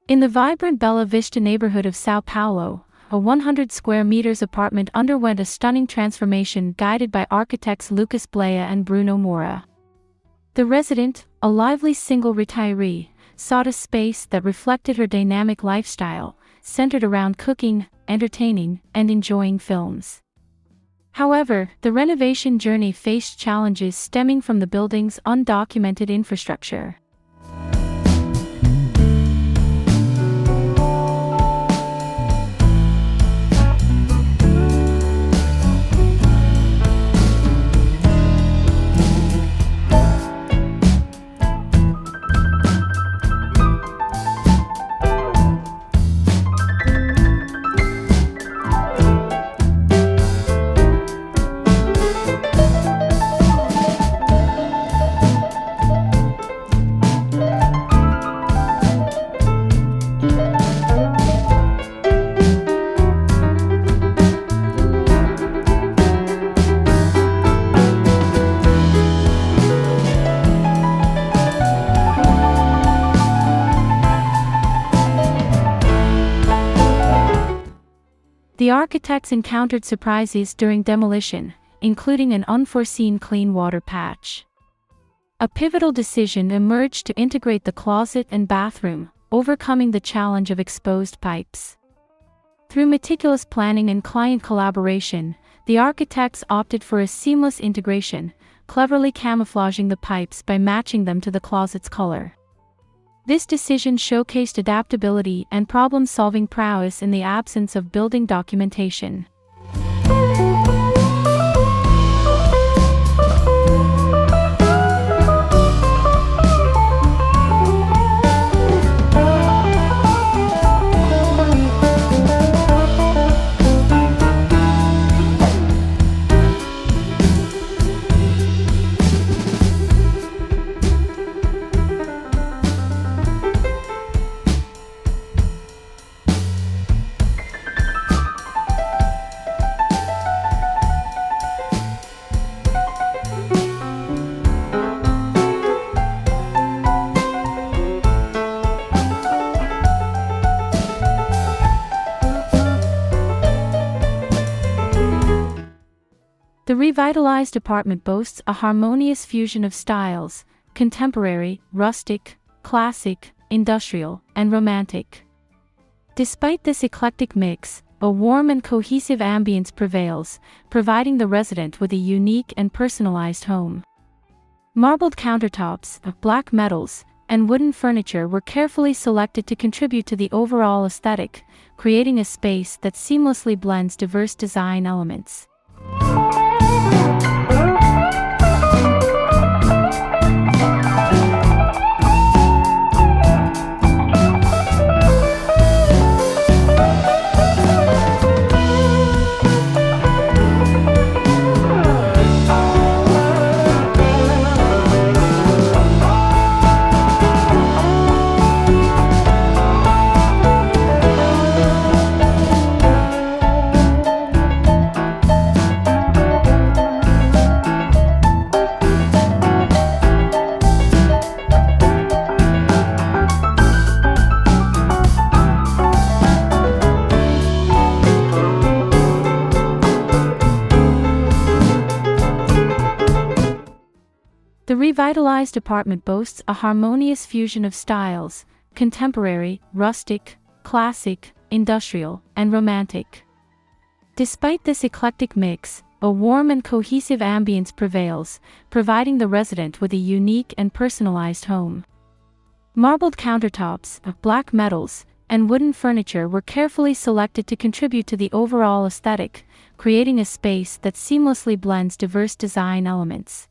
In the vibrant Bela Vista neighborhood of São Paulo, a 100 square meters apartment underwent a stunning transformation guided by architects Blaia and Bruno Moura. The resident, a lively single retiree, sought a space that reflected her dynamic lifestyle, centered around cooking, entertaining, and enjoying films. However, the renovation journey faced challenges stemming from the building's undocumented infrastructure. The architects encountered surprises during demolition, including an unforeseen clean water patch. A pivotal decision emerged to integrate the closet and bathroom, overcoming the challenge of exposed pipes. Through meticulous planning and client collaboration, the architects opted for a seamless integration, cleverly camouflaging the pipes by matching them to the closet's color. This decision showcased adaptability and problem-solving prowess in the absence of building documentation. The revitalized apartment boasts a harmonious fusion of styles: contemporary, rustic, classic, industrial, and romantic. Despite this eclectic mix, a warm and cohesive ambience prevails, providing the resident with a unique and personalized home. Marbled countertops, black metals, and wooden furniture were carefully selected to contribute to the overall aesthetic, creating a space that seamlessly blends diverse design elements. The revitalized apartment boasts a harmonious fusion of styles: contemporary, rustic, classic, industrial, and romantic. Despite this eclectic mix, a warm and cohesive ambience prevails, providing the resident with a unique and personalized home. Marbled countertops, black metals, and wooden furniture were carefully selected to contribute to the overall aesthetic, creating a space that seamlessly blends diverse design elements.